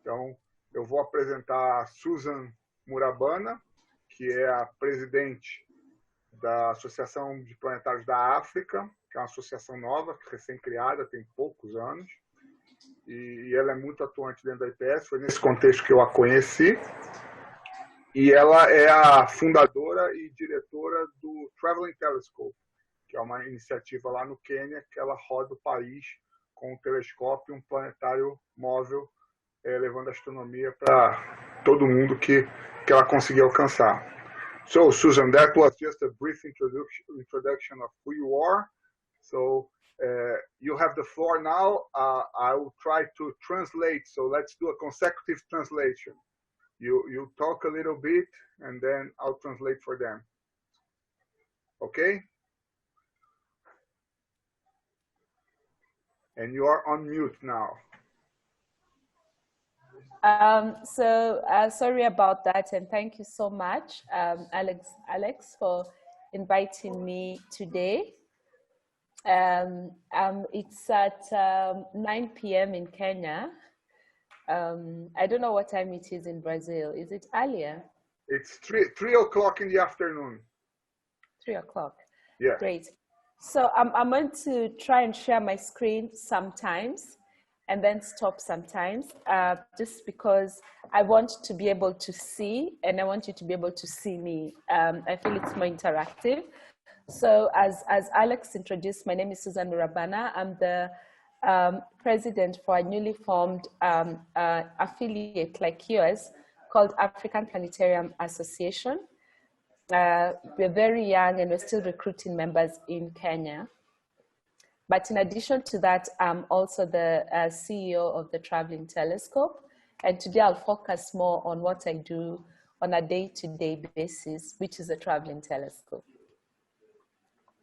Então, eu vou apresentar a Susan Murabana, que é a presidente da Associação de Planetários da África, que é uma associação nova, recém-criada, tem poucos anos, e ela é muito atuante dentro da IPS, foi nesse contexto que eu a conheci, e ela é a fundadora e diretora do Traveling Telescope, que é uma iniciativa lá no Quênia, que ela roda o país com um telescópio, um planetário móvel, levando a astronomia para todo mundo que ela conseguir alcançar. So, Susan, that was just a brief introduction of who you are. So, you have the floor now. I will try to translate. So, let's do a consecutive translation. You talk a little bit, and then I'll translate for them. Okay? And you are on mute now. Sorry about that, and thank you so much, Alex, for inviting me today. It's at 9 p.m. in Kenya. I don't know what time it is in Brazil. Is it earlier? It's 3 o'clock in the afternoon. 3 o'clock. Yeah. Great. So I'm going to try and share my screen sometimes, and then stop sometimes, just because I want to be able to see, and I want you to be able to see me. I feel it's more interactive. So as Alex introduced, my name is Susan Murabana. I'm the president for a newly formed affiliate like yours called African Planetarium Association. We're very young and we're still recruiting members in Kenya. But in addition to that, I'm also the CEO of the Traveling Telescope. And today I'll focus more on what I do on a day-to-day basis, which is a Traveling Telescope.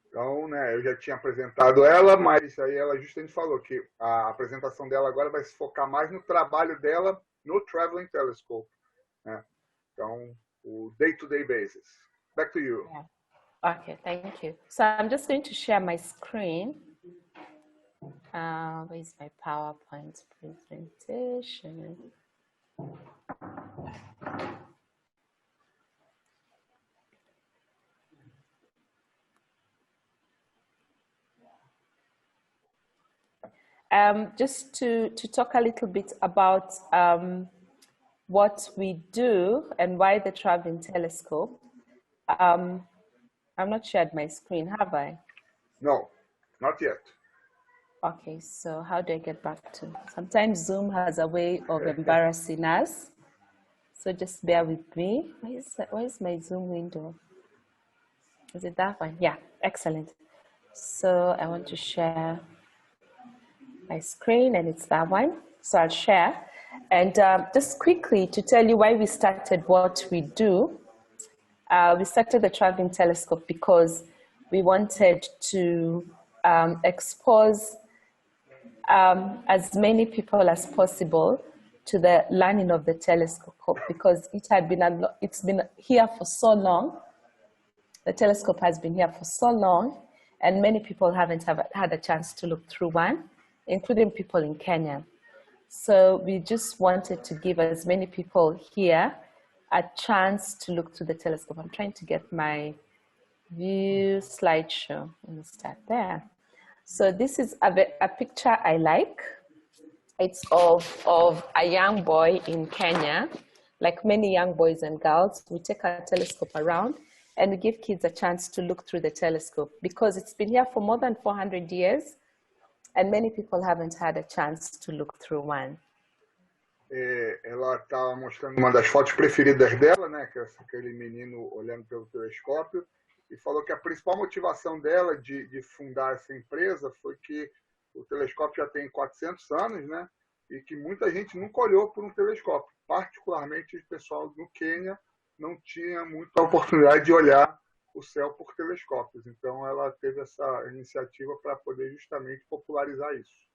Então, né, eu já tinha apresentado ela, mas aí ela justamente falou que a apresentação dela agora vai se focar mais no trabalho dela no Traveling Telescope, né? Então, o day-to-day basis. Back to you. Yeah. Okay, thank you. So I'm just going to share my screen. Where's my PowerPoint presentation? Just to talk a little bit about what we do and why the Traveling Telescope. I'm not shared my screen, have I? No, not yet. Okay, so how do I get back to? Sometimes Zoom has a way of embarrassing us. So just bear with me. Where's my Zoom window? Is it that one? Yeah, excellent. So I want to share my screen, and it's that one. So I'll share. And just quickly to tell you why we started what we do. We started the Traveling Telescope because we wanted to expose as many people as possible to the learning of the telescope, because it's been here for so long. The telescope has been here for so long, and many people haven't had a chance to look through one, including people in Kenya. So we just wanted to give as many people here a chance to look through the telescope. I'm trying to get my view slideshow. Let me start there. So this is a picture I like. It's of a young boy in Kenya. Like many young boys and girls, we take our telescope around and we give kids a chance to look through the telescope, because it's been here for more than 400 years and many people haven't had a chance to look through one. Ela estava mostrando uma das fotos preferidas dela, né, que é aquele menino olhando pelo telescópio, e falou que a principal motivação dela de fundar essa empresa foi que o telescópio já tem 400 anos, né, e que muita gente nunca olhou por um telescópio, particularmente o pessoal no Quênia não tinha muita oportunidade de olhar o céu por telescópios. Então ela teve essa iniciativa para poder justamente popularizar isso.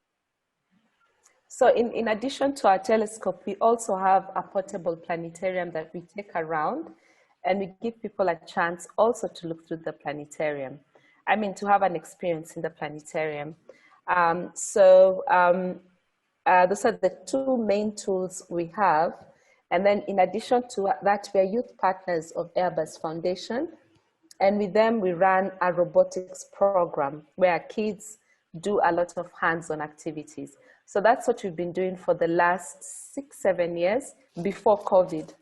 So in addition to our telescope, we also have a portable planetarium that we take around, and we give people a chance also to look through the planetarium. I mean, to have an experience in the planetarium. Those are the two main tools we have. And then in addition to that, we are youth partners of Airbus Foundation. And with them, we run a robotics program where kids do a lot of hands-on activities. So that's what we've been doing for the last 6-7 years before COVID.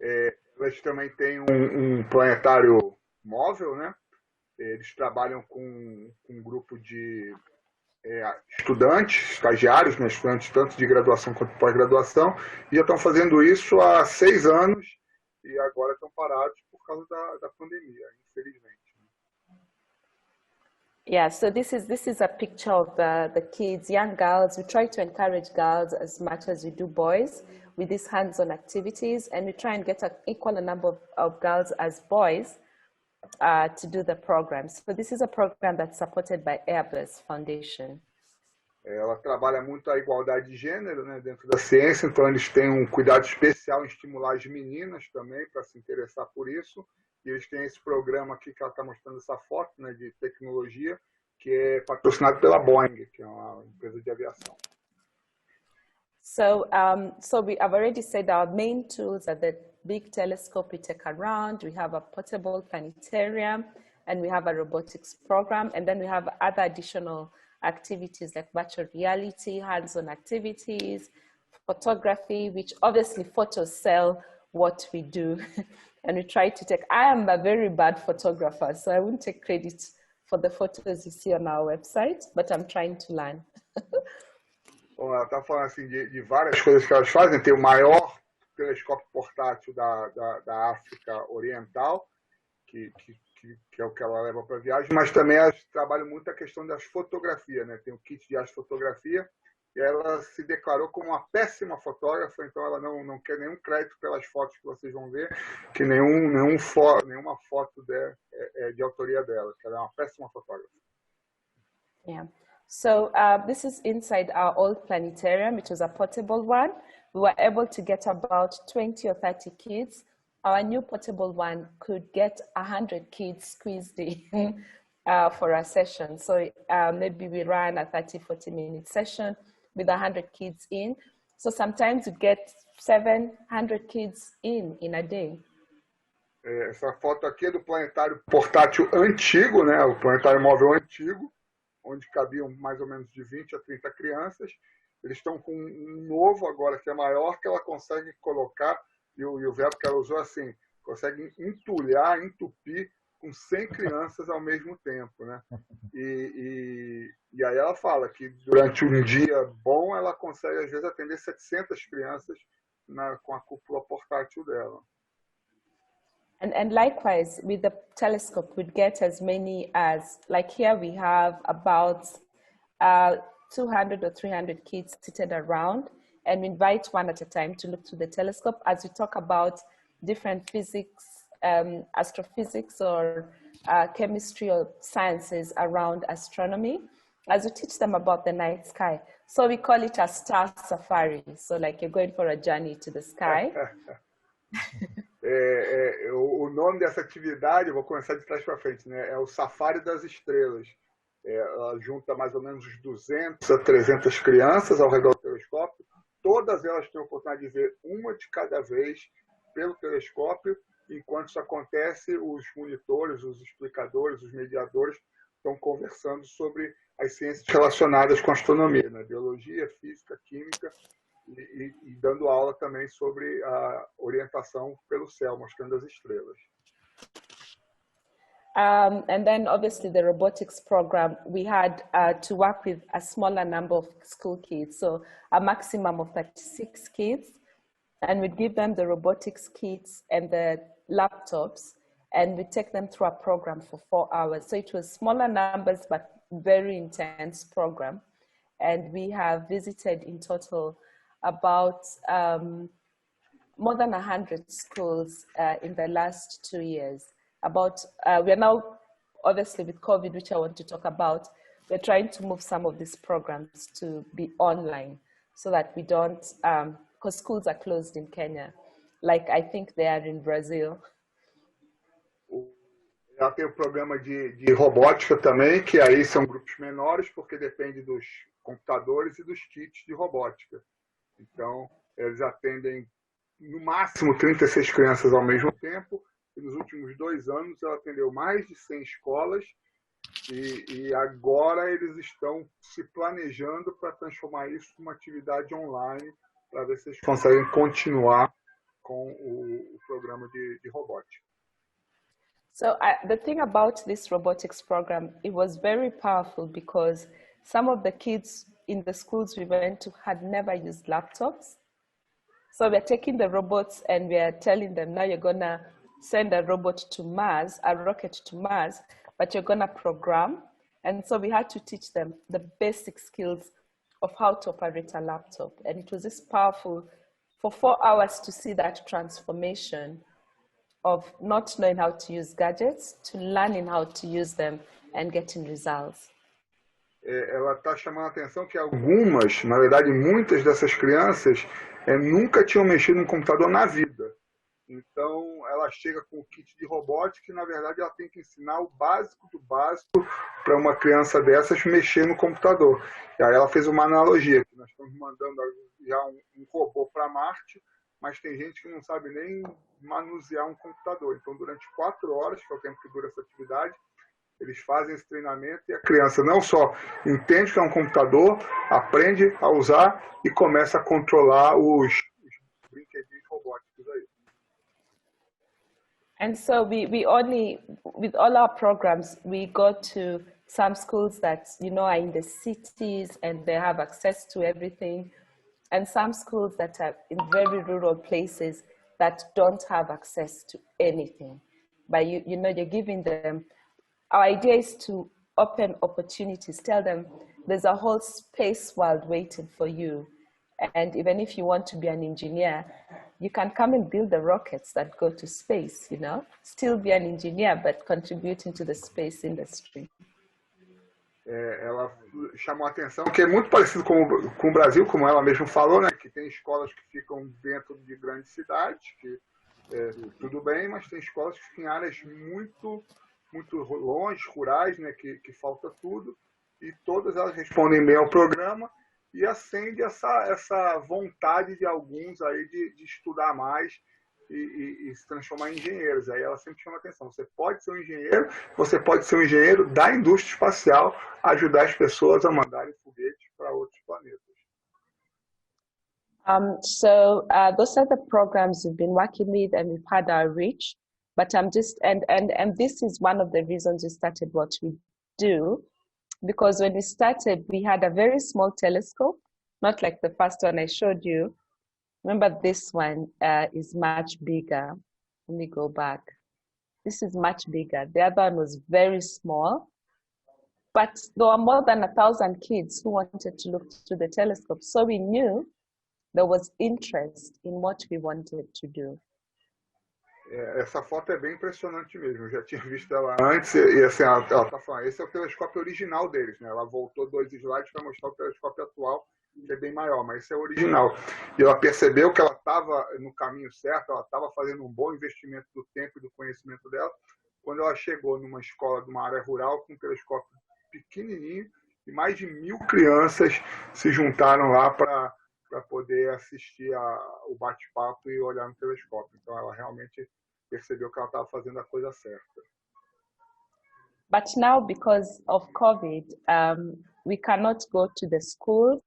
Eles também têm planetário móvel, né? Eles trabalham com um grupo de estudantes, estagiários, né? Estudantes tanto de graduação quanto de pós-graduação, e já estão fazendo isso há 6 anos e agora estão parados por causa da pandemia, infelizmente. Yeah, so this is a picture of the kids, young girls. We try to encourage girls as much as we do boys with these hands-on activities, and we try and get an equal number of girls as boys to do the programs. So this is a program that's supported by Airbus Foundation. Ela trabalha muito a igualdade de gênero, né, dentro da ciência, então eles têm um cuidado especial em estimular as meninas também para se interessar por isso. E eles têm esse programa aqui que ela está mostrando essa foto, né, de tecnologia, que é patrocinado pela Boeing, que é uma empresa de aviação. So, I've already said our main tools are the big telescope we take around. We have a portable planetarium, and we have a robotics program, and then we have other additional activities like virtual reality, hands-on activities, photography, which obviously photos sell what we do. And we try to take, I am a very bad photographer, so I wouldn't take credit for the photos you see on our website, but I'm trying to learn. Bom, ela está falando assim, de várias coisas que elas fazem. Tem o maior telescópio portátil da África Oriental, que é o que ela leva para a viagem, mas também elas trabalham muito a questão das fotografias, né? Tem o kit de astrofotografia, e ela se declarou como uma péssima fotógrafa, então ela não quer nenhum crédito pelas fotos que vocês vão ver, que nenhuma foto é de autoria dela, que ela é uma péssima fotógrafa. Yeah. So this is inside our old planetarium. It was a portable one. We were able to get about 20 or 30 kids. Our new portable one could get 100 kids squeezed in for a session. So maybe we ran a 30-40 minute session with 100 kids in. So sometimes we get 700 kids in a day. Essa foto aqui é do planetário portátil antigo, né? O planetário móvel antigo, onde cabiam mais ou menos de 20 a 30 crianças. Eles estão com um novo agora, que é maior, que ela consegue colocar, e o verbo que ela usou assim, consegue entupir com 100 crianças ao mesmo tempo, né? E aí ela fala que durante um dia bom, ela consegue, às vezes, atender 700 crianças com a cúpula portátil dela. And likewise, with the telescope, we'd get as many as, like here we have about 200 or 300 kids seated around, and we invite one at a time to look through the telescope as we talk about different physics, astrophysics or chemistry or sciences around astronomy, as we teach them about the night sky. So we call it a star safari. So like you're going for a journey to the sky. O nome dessa atividade, eu vou começar de trás para frente, né? É o Safari das Estrelas. Ela junta mais ou menos 200 a 300 crianças ao redor do telescópio. Todas elas têm a oportunidade de ver uma de cada vez pelo telescópio. Enquanto isso acontece, os monitores, os explicadores, os mediadores estão conversando sobre as ciências relacionadas com a astronomia, né? Biologia, física, química, e dando aula também sobre a orientação pelo céu, mostrando as estrelas. And then obviously the robotics program, we had to work with a smaller number of school kids, so a maximum of 36 kids, and we'd give them the robotics kits and the laptops, and we take them through a program for 4 hours. So it was smaller numbers, but very intense program. And we have visited in total about more than 100 schools in the last 2 years. We are now, obviously with COVID, which I want to talk about, we're trying to move some of these programs to be online so that we don't, because schools are closed in Kenya, like I think they are in Brazil. Ela tem o programa de robótica também, que aí são grupos menores, porque depende dos computadores e dos kits de robótica. Então, eles atendem no máximo 36 crianças ao mesmo tempo, e nos últimos 2 anos ela atendeu mais de 100 escolas, e agora eles estão se planejando para transformar isso numa atividade online, para ver se eles conseguem continuar com o programa de robótica. So the thing about this robotics program, it was very powerful because some of the kids in the schools we went to had never used laptops. So we're taking the robots and we're telling them, now you're gonna send a robot to Mars, a rocket to Mars, but you're gonna program. And so we had to teach them the basic skills of how to operate a laptop. And it was just powerful for 4 hours to see that transformation of not knowing how to use gadgets to learning how to use them and getting results. Ela está chamando a atenção que algumas, na verdade muitas dessas crianças nunca tinham mexido no computador na vida. Então ela chega com o kit de robótica e na verdade ela tem que ensinar o básico do básico para uma criança dessas mexer no computador. E aí ela fez uma analogia, que nós estamos mandando já um robô para Marte, mas tem gente que não sabe nem manusear um computador. Então durante 4 horas, que é o tempo que dura essa atividade, eles fazem esse treinamento e a criança não só entende que é um computador, aprende a usar e começa a controlar os brinquedinhos robóticos aí. And so we only, with all our programs, we go to some schools that, you know, are in the cities and they have access to everything. And some schools that are in very rural places that don't have access to anything. But you know, you're giving them, our idea is to open opportunities, tell them there's a whole space world waiting for you. And even if you want to be an engineer, you can come and build the rockets that go to space, you know, still be an engineer, but contributing to the space industry. Ela chamou a atenção que é muito parecido com o Brasil, como ela mesma falou, né, que tem escolas que ficam dentro de grandes cidades, que tudo bem, mas tem escolas que ficam em áreas muito longe, rurais, né, que falta tudo, e todas elas respondem bem ao programa e acende essa vontade de alguns aí de estudar mais e se transformar em engenheiros. Aí ela sempre chama a atenção. Você pode ser um engenheiro, você pode ser um engenheiro da indústria espacial, ajudar as pessoas a mandarem foguetes para outros planetas. So those are the programs we've been working with and we've had our reach. But I'm just, and this is one of the reasons we started what we do, because when we started, we had a very small telescope, not like the first one I showed you. Remember, this one is much bigger. Let me go back. This is much bigger. The other one was very small, but there were more than 1,000 kids who wanted to look through the telescope. So we knew there was interest in what we wanted to do. Essa foto é bem impressionante mesmo. Eu já tinha visto ela antes e assim, ela tá falando, esse é o telescópio original deles, né? Ela voltou 2 slides para mostrar o telescópio atual, que é bem maior, mas esse é o original. E ela percebeu que ela estava no caminho certo, ela estava fazendo um bom investimento do tempo e do conhecimento dela, quando ela chegou numa escola de uma área rural com um telescópio pequenininho e mais de 1.000 crianças se juntaram lá para poder assistir o bate-papo e olhar no telescópio. Então ela realmente percebeu que ela estava fazendo a coisa certa. But now, because of COVID, we cannot go to the schools.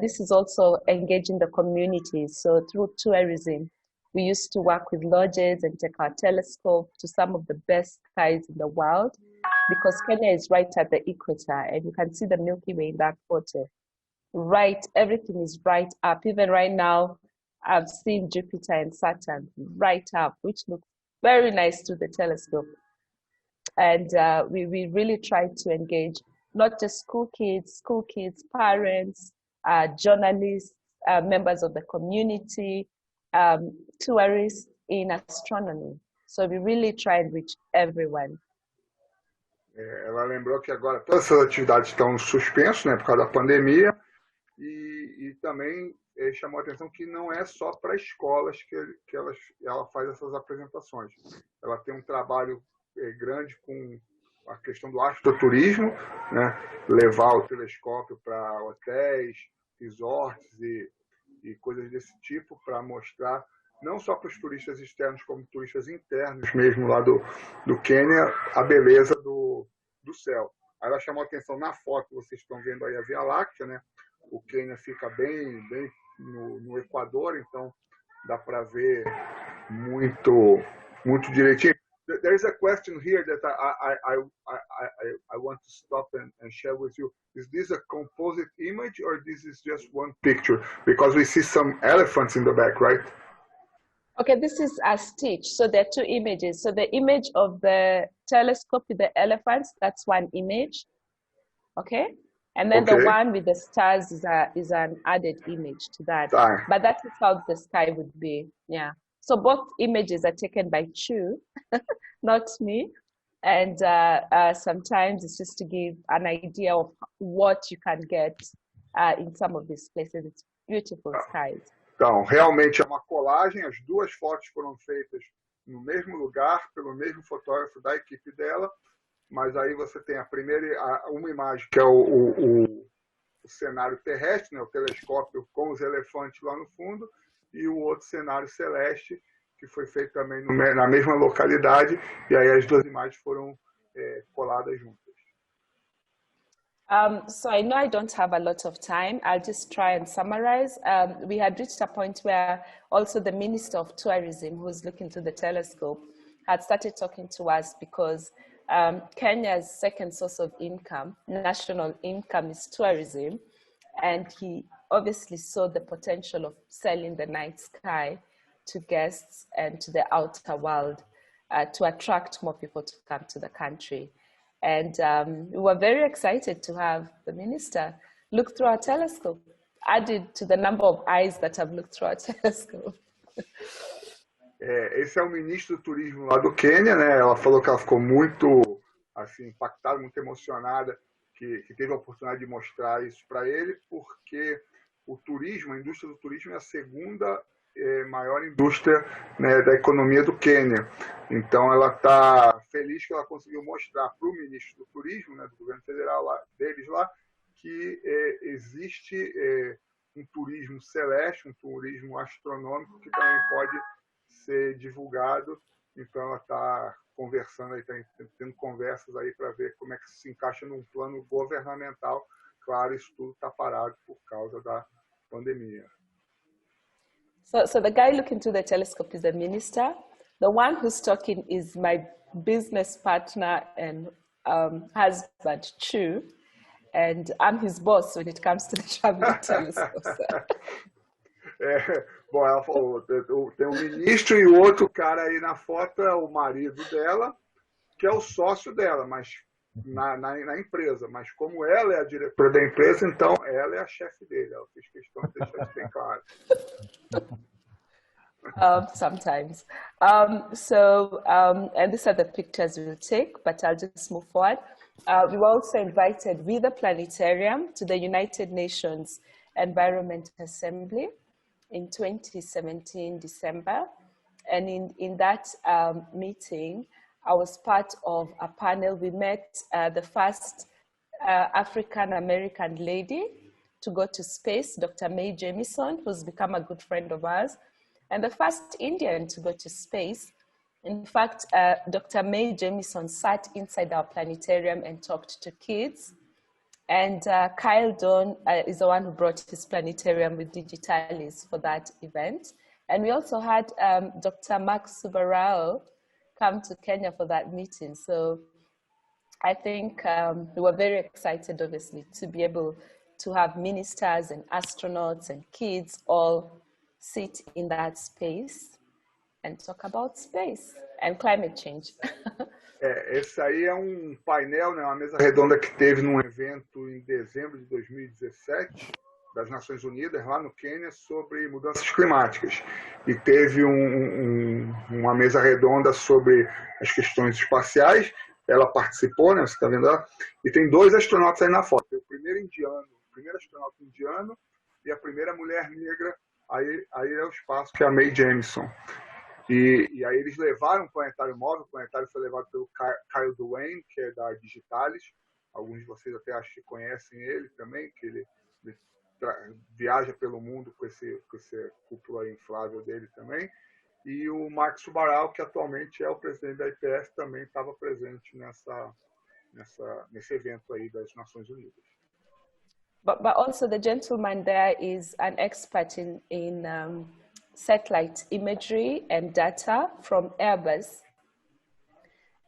This is also engaging the community. So through tourism, we used to work with lodges and take our telescope to some of the best skies in the world, because Kenya is right at the equator and you can see the Milky Way in that photo. Right, everything is right up. Even right now, I've seen Jupiter and Saturn right up, which looks very nice to the telescope. And we really try to engage not just school kids, parents, journalists, members of the community, tourists in astronomy. So we really try and reach everyone. Ela lembrou que agora todas essas atividades estão suspensas, né, por causa da pandemia, e também chamou a atenção que não é só para escolas que ela faz essas apresentações. Ela tem um trabalho grande com a questão do astroturismo, né? Levar o telescópio para hotéis, resorts e coisas desse tipo, para mostrar não só para os turistas externos, como turistas internos mesmo lá do Quênia, a beleza do céu. Aí ela chamou a atenção na foto, vocês estão vendo aí a Via Láctea, né? O Quênia fica bem no Equador, então dá para ver muito direitinho. There is a question here that I want to stop and share with you. Is this a composite image or this is just one picture? Because we see some elephants in the back, right? Okay, this is a stitch. So there are two images. So the image of the telescope with the elephants, that's one image. Okay? And then the one with the stars is an added image to that. But that is how the sky would be. Yeah. So both images are taken by Chu, not me. And sometimes it's just to give an idea of what you can get in some of these places. It's beautiful skies. Então, realmente é uma colagem. As duas fotos foram feitas no mesmo lugar, pelo mesmo fotógrafo da equipe dela. Mas aí você tem uma imagem que é o cenário terrestre, né, o telescópio com os elefantes lá no fundo, e o outro cenário celeste, que foi feito também na mesma localidade, e aí as duas imagens foram coladas juntas. So I know I don't have a lot of time. I'll just try and summarize. We had reached a point where also the Minister of Tourism, who's looking to the telescope, had started talking to us because Kenya's second source of income, national income, is tourism. And he obviously saw the potential of selling the night sky to guests and to the outer world to attract more people to come to the country. And we were very excited to have the minister look through our telescope, added to the number of eyes that have looked through our telescope. Esse é o ministro do turismo lá do Quênia, né? Ela falou que ela ficou muito assim, impactada, muito emocionada, que teve a oportunidade de mostrar isso para ele, porque o turismo, a indústria do turismo é a segunda maior indústria, né, da economia do Quênia. Então ela está feliz que ela conseguiu mostrar para o ministro do turismo, né, do governo federal deles lá, que existe um turismo celeste, um turismo astronômico que também pode ser divulgado. Então ela está conversando, está tendo conversas aí para ver como é que se encaixa num plano governamental. Claro, isso tudo está parado por causa da pandemia. So the guy looking through the telescope is the minister. The one who's talking is my business partner and husband, Chu. And I'm his boss when it comes to the traveling telescopes. Bom, ela falou, tem um ministro e o outro cara aí na foto é o marido dela, que é o sócio dela, mas na empresa. Mas como ela é a diretora da empresa, então ela é a chefe dele. Ela fez questão de deixar isso bem claro. Sometimes. And these are the pictures we'll take, but I'll just move forward. We were also invited with the Planetarium to the United Nations Environment Assembly in 2017, December. And in that meeting, I was part of a panel. We met the first African-American lady to go to space, Dr. Mae Jemison, who's become a good friend of ours, and the first Indian to go to space. In fact, Dr. Mae Jemison sat inside our planetarium and talked to kids. And Kyle Don is the one who brought his planetarium with Digitalis for that event. And we also had Dr. Mark Subarao come to Kenya for that meeting. So I think we were very excited, obviously, to be able to have ministers and astronauts and kids all sit in that space and talk about space and climate change. Esse aí é um painel, né, uma mesa redonda que teve num evento em dezembro de 2017 das Nações Unidas, lá no Quênia, sobre mudanças climáticas. E teve uma mesa redonda sobre as questões espaciais. Ela participou, né, você está vendo lá? E tem dois astronautas aí na foto. O primeiro astronauta indiano e a primeira mulher negra aí é o espaço, que é a Mae Jemison. E aí eles levaram o planetário móvel, o planetário foi levado pelo Kyle Duane, que é da Digitalis. Alguns de vocês até acho que conhecem ele também, que ele viaja pelo mundo com esse cúpula inflável dele também. E o Mark Subaral, que atualmente é o presidente da IPF, também estava presente nesse evento aí das Nações Unidas. But also the gentleman there is an expert in satellite imagery and data from Airbus.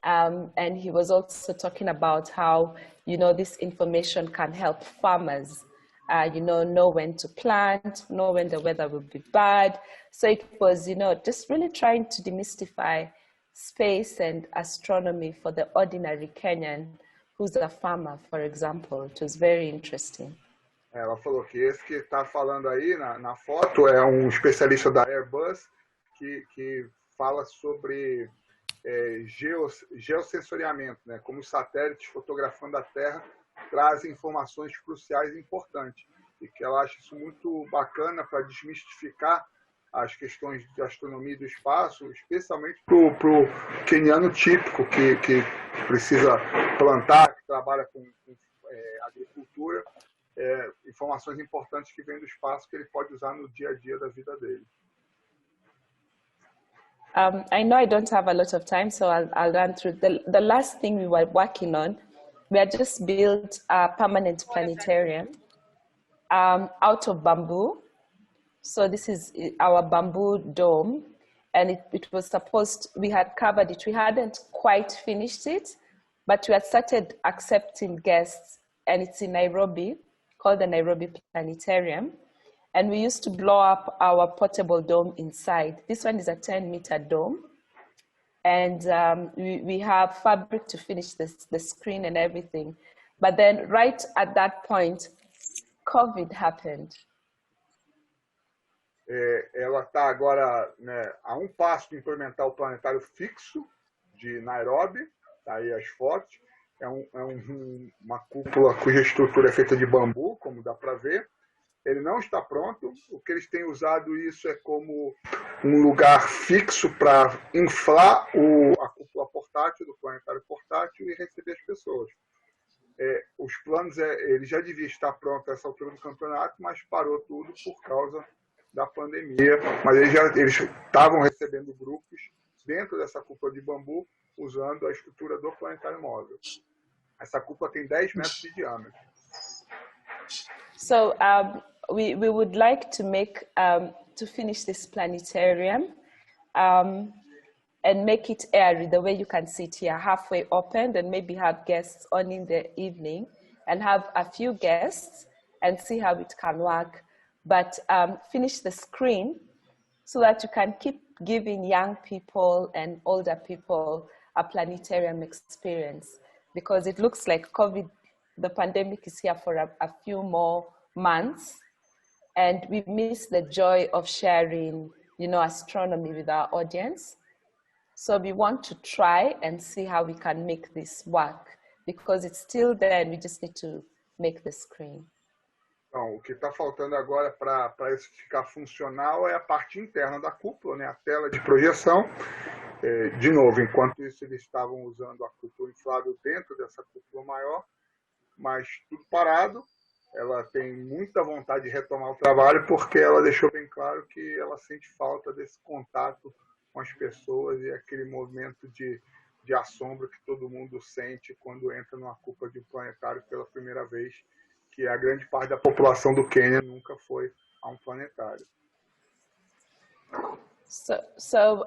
And he was also talking about how, this information can help farmers, know when to plant, know when the weather will be bad. So it was, just really trying to demystify space and astronomy for the ordinary Kenyan who's a farmer, for example. It was very interesting. Ela falou que esse que está falando aí na foto é um especialista da Airbus que fala sobre geossensoriamento, né? Como os satélites fotografando a Terra trazem informações cruciais e importantes. E que ela acha isso muito bacana para desmistificar as questões de astronomia e do espaço, especialmente para o queniano típico que precisa plantar, que trabalha com agricultura, informações importantes que vêm do espaço que ele pode usar no dia a dia da vida dele. I know I don't have a lot of time, so I'll run through. The last thing we were working on, we had just built a permanent planetarium out of bamboo. So this is our bamboo dome, and it was supposed, we had covered it. We hadn't quite finished it, but we had started accepting guests, and it's in Nairobi, called the Nairobi Planetarium. And we used to blow up our portable dome inside. This one is a 10-meter dome. And we have fabric to finish the screen and everything. But then right at that point, COVID happened. Ela está agora, né, a um passo de implementar o planetário fixo de Nairobi. Tá aí as fotos. Uma cúpula cuja estrutura é feita de bambu, como dá para ver. Ele não está pronto. O que eles têm usado isso é como um lugar fixo para inflar a cúpula portátil, do planetário portátil, e receber as pessoas. Os planos, ele já devia estar pronto a essa altura do campeonato, mas parou tudo por causa da pandemia. Mas eles estavam recebendo grupos dentro dessa cúpula de bambu, usando a estrutura do planetário móvel. Essa cúpula tem 10 metros de diâmetro. So we would like to make to finish this planetarium and make it airy, the way you can see it here, halfway opened, and maybe have guests on in the evening, and have a few guests and see how it can work. But finish the screen so that you can keep giving young people and older people a planetarium experience, because it looks like the pandemic is here for a few more months, and we miss the joy of sharing, astronomy with our audience. So we want to try and see how we can make this work, because it's still there and we just need to make the screen. Então, o que está faltando agora para isso ficar funcional é a parte interna da cúpula, né? A tela de projeção. De novo, enquanto isso eles estavam usando a cúpula inflável dentro dessa cúpula maior, mas tudo parado. Ela tem muita vontade de retomar o trabalho, porque ela deixou bem claro que ela sente falta desse contato com as pessoas e aquele movimento de assombro que todo mundo sente quando entra numa cúpula de um planetário pela primeira vez, que a grande parte da população do Quênia nunca foi a um planetário. So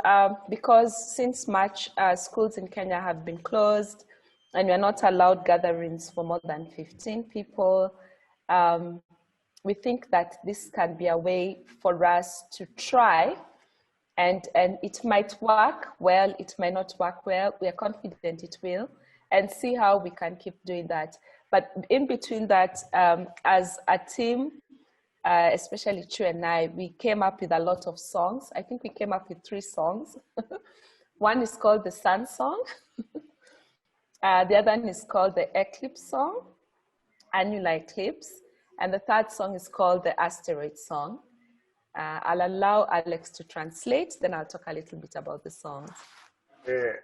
because since March, schools in Kenya have been closed, and we're not allowed gatherings for more than 15 people, we think that this can be a way for us to try, and it might work well, it might not work well. We are confident it will, and see how we can keep doing that. But in between that, as a team, especially Chu and I, we came up with a lot of songs. I think we came up with 3 songs. One is called the Sun Song. The other one is called the Eclipse Song, Annular Eclipse. And the third song is called the Asteroid Song. I'll allow Alex to translate, then I'll talk a little bit about the songs.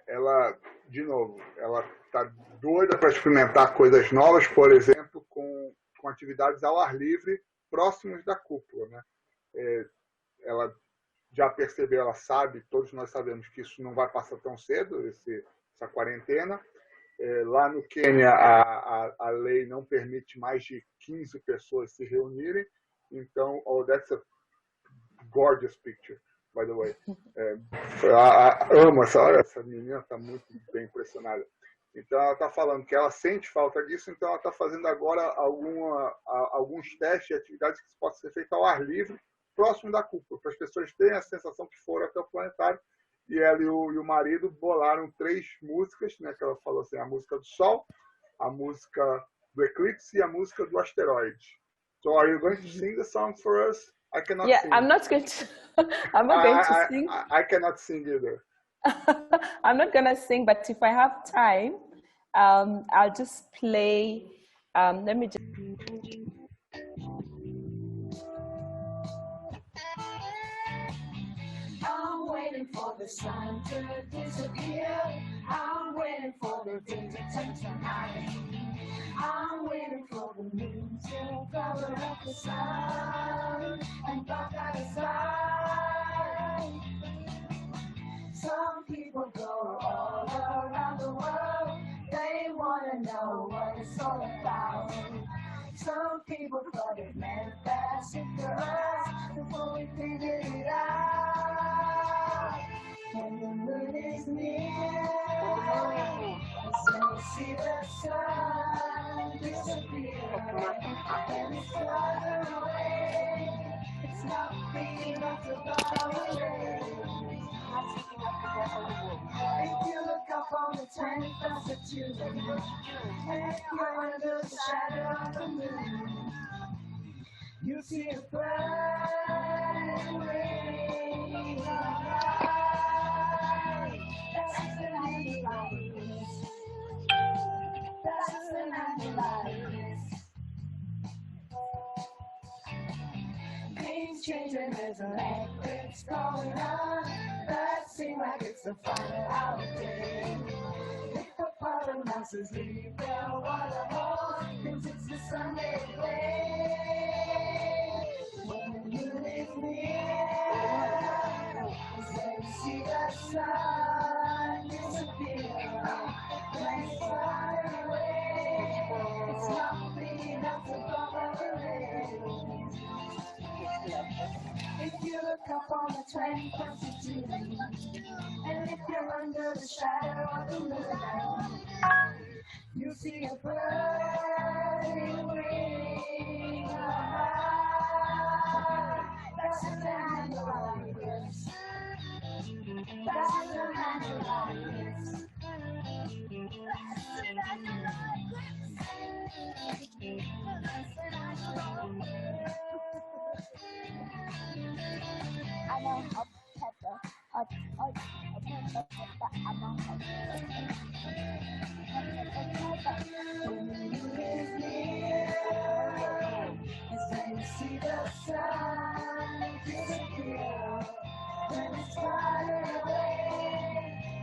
Ela, de novo, ela tá doida para experimentar coisas novas, por exemplo, com atividades ao ar livre próximos da cúpula, né? Ela já percebeu, ela sabe, todos nós sabemos que isso não vai passar tão cedo, essa quarentena. Lá no Quênia, a lei não permite mais de 15 pessoas se reunirem. Então, that's a gorgeous picture, by the way. Amo essa menina, está muito bem impressionada. Então, ela está falando que ela sente falta disso, então ela está fazendo agora alguns testes de atividades que possam ser feitas ao ar livre, próximo da cúpula, para as pessoas terem a sensação que foram até o planetário. E ela e o marido bolaram 3 músicas, né, que ela falou assim, a música do Sol, a música do eclipse e a música do asteroide. So are you going to sing the song for us? I cannot sing. I'm not going to. I'm not going to sing. I cannot sing either. I'm not going to sing, but if I have time, I'll just play. Let me just. I'm waiting for the sun to disappear. I'm waiting for the day to turn to night. I'm waiting for the moon to cover up the sun and block out the sky. Some people go all around the world. They want to know what it's all about. Some people thought it meant that shit for us before we figured it out. And the moon is near, so we see the sun disappear, and it's farther away. It's not big enough to fly away. If you look up on the 21st of June, and if you're under the shadow of the moon, you see a bright ray of light. That's the night light. That's the night light. Things changing, there's an eclipse going on. That seems like it's the final holiday. Hippopotamuses leave their water hole, 'cause it's the Sunday play. When the moon is near, so you see the sun disappear. When it's far away, it's not big enough to block out the rain. If you look up on the 21st of June, and if you're under the shadow of the moon, you see a bright ring of light. That's the night light. That's the night light. I'm a hot pepper. When the moon is near, it's when you see the sun disappear. When it's far away,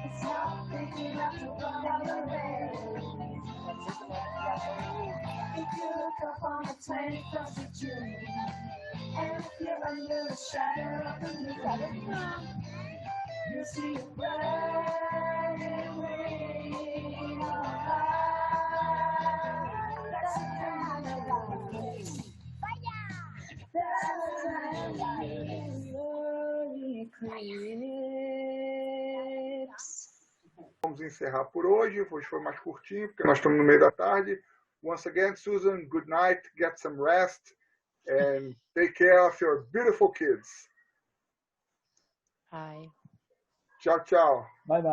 it's not big enough to block out the rain. If you look up on the 21st of June, and if you're under the shadow of the moon, you see a bright ring of light. That's the kind of light. That's the kind of eclipse. Vamos encerrar por hoje. Hoje foi mais curtinho, porque nós estamos no meio da tarde. Once again, Susan, good night. Get some rest. And take care of your beautiful kids. Hi. Tchau, tchau. Bye bye.